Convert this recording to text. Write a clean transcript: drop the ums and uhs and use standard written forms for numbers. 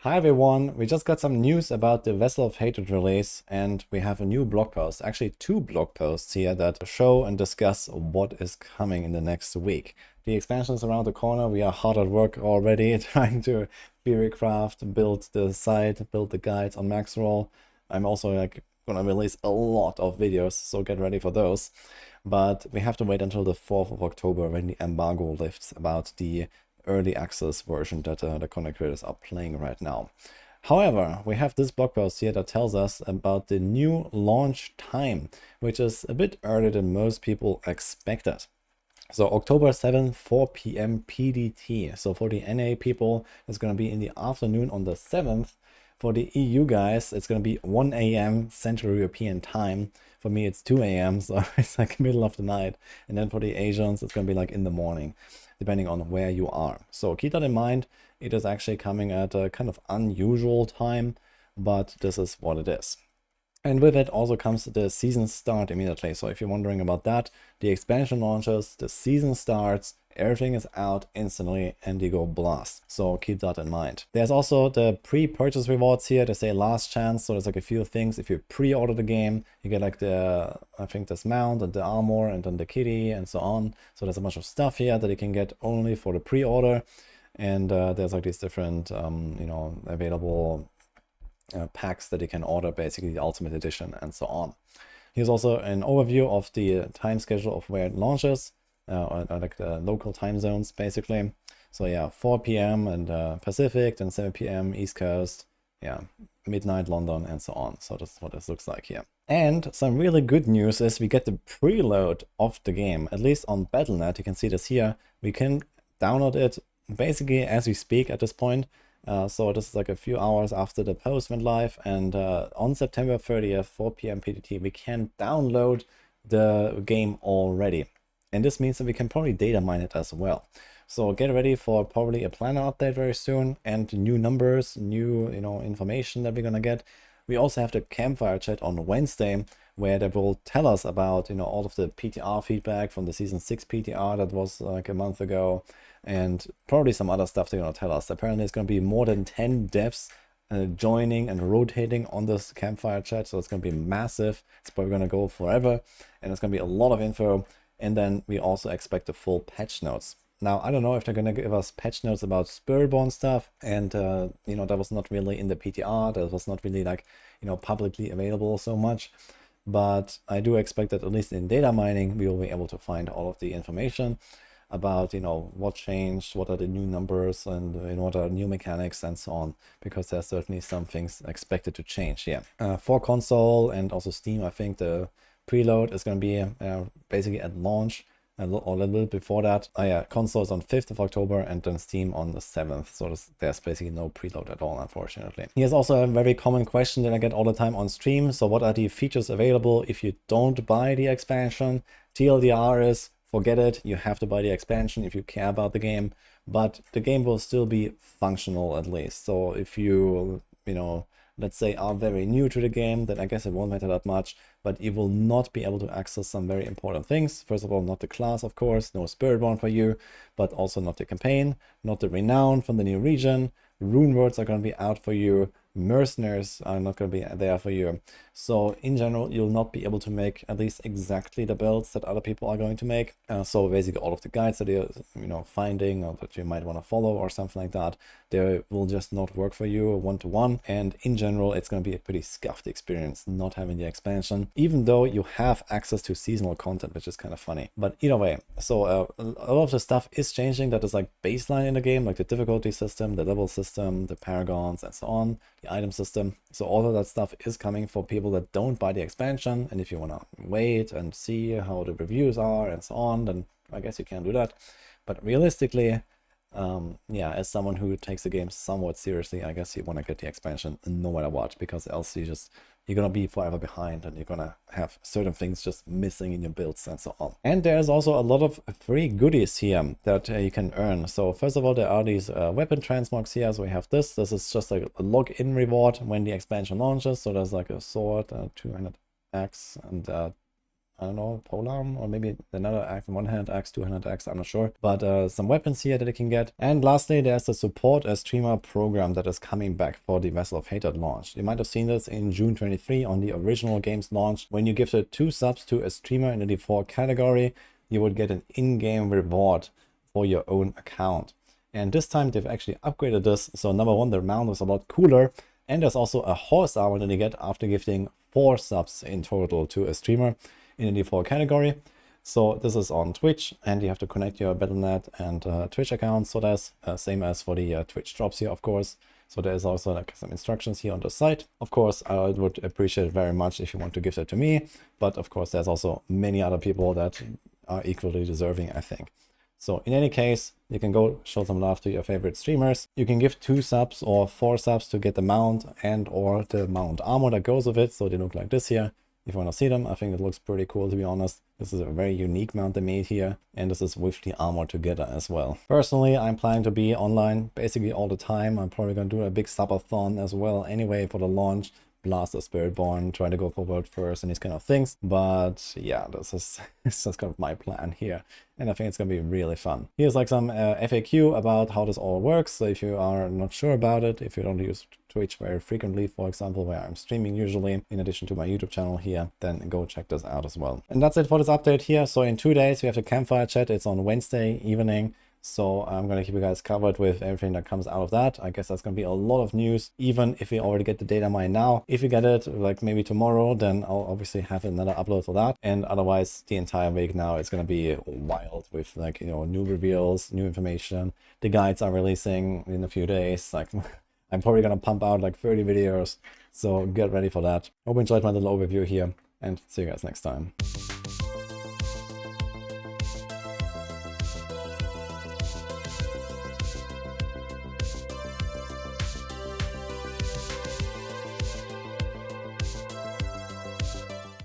Hi everyone, we just got some news about the Vessel of Hatred release, and we have a new blog post, actually two blog posts here that show and discuss what is coming in the next week. The expansion is around the corner. We are hard at work already trying to theorycraft, build the site, build the guides on Maxroll. I'm also gonna release a lot of videos, so get ready for those. But we have to wait until the 4th of October when the embargo lifts about the early access version that the content creators are playing right now. However, we have this blog post here that tells us about the new launch time, which is a bit earlier than most people expected. So October 7th, 4 p.m. PDT. So for the NA people, it's going to be in the afternoon on the 7th. For the EU guys, it's going to be 1 a.m. Central European time. For me, it's 2 a.m. So it's like middle of the night. And then for the Asians, it's going to be like in the morning, depending on where you are. So keep that in mind. It is actually coming at a kind of unusual time, but this is what it is. And with it also comes the season start immediately. So if you're wondering about that, the expansion launches, the season starts, everything is out instantly, and you go blast. So keep that in mind. There's also the pre-purchase rewards here. They say last chance. So there's like a few things. If you pre-order the game, you get like the, I think this mount and the armor and then the kitty and so on. So there's a bunch of stuff here that you can get only for the pre-order. And there's like these different, available packs that you can order, basically the Ultimate Edition and so on. Here's also an overview of the time schedule of where it launches, or like the local time zones basically. So yeah, 4 p.m. and Pacific, then 7 p.m. East Coast, yeah, midnight London and so on. So that's what this looks like here. And some really good news is we get the preload of the game, at least on Battle.net. You can see this here. We can download it basically as we speak at this point. So this is like a few hours after the post went live, and on September 30th, 4 p.m. PDT, we can download the game already. And this means that we can probably data mine it as well. So get ready for probably a planner update very soon, and new numbers, new information that we're gonna get. We also have the campfire chat on Wednesday, where they will tell us about all of the PTR feedback from the season 6 PTR that was like a month ago, and probably some other stuff they're gonna tell us. Apparently it's gonna be more than 10 devs joining and rotating on this campfire chat, so it's gonna be massive. It's probably gonna go forever, and it's gonna be a lot of info. And then we also expect the full patch notes. Now, I don't know if they're gonna give us patch notes about Spiritborn stuff, and that was not really in the PTR, that was not really like publicly available so much. But I do expect that at least in data mining, we will be able to find all of the information about what changed, what are the new numbers, and what are new mechanics and so on, because there's certainly some things expected to change here. For console and also Steam, I think the preload is going to be basically at launch, or a little bit before that. Console is on 5th of October, and then Steam on the 7th. So there's basically no preload at all, unfortunately. Here's also a very common question that I get all the time on stream. So what are the features available if you don't buy the expansion? TLDR is, forget it. You have to buy the expansion if you care about the game, but the game will still be functional at least. So if you, let's say, are very new to the game, then I guess it won't matter that much, but you will not be able to access some very important things. First of all, not the class, of course, no Spiritborn for you, but also not the campaign, not the renown from the new region. Rune words are going to be out for you. Mercenaries are not going to be there for you. So in general, you'll not be able to make at least exactly the builds that other people are going to make. So basically all of the guides that you're finding, or that you might want to follow or something like that, they will just not work for you one-to-one. And in general, it's going to be a pretty scuffed experience not having the expansion, even though you have access to seasonal content, which is kind of funny. But either way, so a lot of the stuff is changing that is like baseline in the game, like the difficulty system, the level system, the paragons and so on, the item system. So all of that stuff is coming for people that don't buy the expansion. And if you want to wait and see how the reviews are and so on, then I guess you can do that. But realistically, as someone who takes the game somewhat seriously, I guess you want to get the expansion no matter what, because else you're gonna be forever behind, and you're gonna have certain things just missing in your builds and so on. And there's also a lot of free goodies here that you can earn. So first of all, there are these weapon transmogs here. So we have this. This is just like a login reward when the expansion launches. So there's like a sword, 200x, and I don't know, polearm, or maybe another axe, one-handed axe, two-handed axe, I'm not sure. But some weapons here that you can get. And lastly, there's the support a streamer program that is coming back for the Vessel of Hatred launch. You might have seen this in June 23 on the original game's launch. When you gifted 2 subs to a streamer in the default category, you would get an in-game reward for your own account. And this time they've actually upgraded this. So number one, the mount is a lot cooler. And there's also a horse armor that you get after gifting 4 subs in total to a streamer in the default category. So this is on Twitch, and you have to connect your Battle.net and Twitch accounts. So that's same as for the Twitch drops here, of course. So there's also like some instructions here on the site. Of course, I would appreciate it very much if you want to gift it to me. But of course, there's also many other people that are equally deserving, I think. So in any case, you can go show some love to your favorite streamers. You can give 2 subs or 4 subs to get the mount and or the mount armor that goes with it. So they look like this here. If you want to see them, I think it looks pretty cool, to be honest. This is a very unique mount they made here, and this is with the armor together as well. Personally, I'm planning to be online basically all the time. I'm probably going to do a big subathon as well anyway for the launch. Blast the Spiritborn, trying to go for world first and these kind of things. But yeah, this is kind of my plan here. And I think it's going to be really fun. Here's like some FAQ about how this all works. So if you are not sure about it, if you don't use Twitch very frequently, for example, where I'm streaming usually, in addition to my YouTube channel here, then go check this out as well. And that's it for this update here. So in 2 days, we have the campfire chat. It's on Wednesday evening. So I'm going to keep you guys covered with everything that comes out of that. I guess that's going to be a lot of news, even if we already get the data mine now. If you get it like maybe tomorrow, then I'll obviously have another upload for that. And otherwise, the entire week now, it's going to be wild with like, you know, new reveals, new information. The guides are releasing in a few days. Like I'm probably going to pump out like 30 videos. So get ready for that. Hope you enjoyed my little overview here, and see you guys next time.